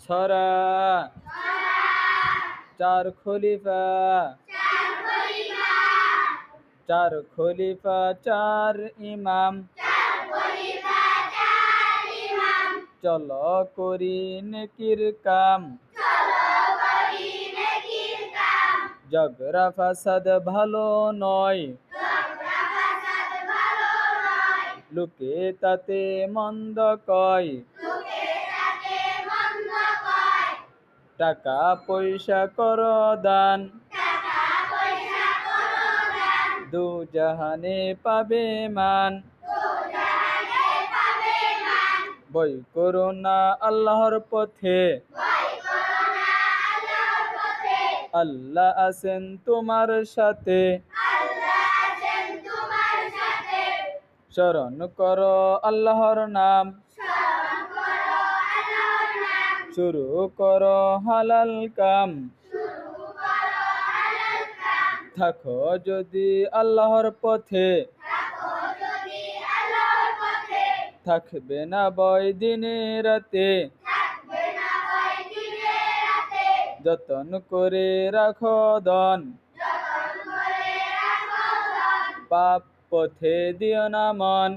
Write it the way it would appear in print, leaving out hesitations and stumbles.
ছড়া চার খলিফা চার ইমাম চলো করি নেকির কাম ঝগড়া ফাসাদ ভালো নয় লোকে তাতে মন্দ কয় টাকা পয়সা কর দান দু জাহানে পাবে মান বই করো না আল্লাহর পথে আল্লাহ আছেন তোমার সাথে স্মরণ করো আল্লাহর নাম শুরু করো হালাল কাম থাকো যদি আল্লাহর পথে থাকবে না ভয় দিনে রাতে যতন করে রাখো ধন পাপ পথে দিও না মন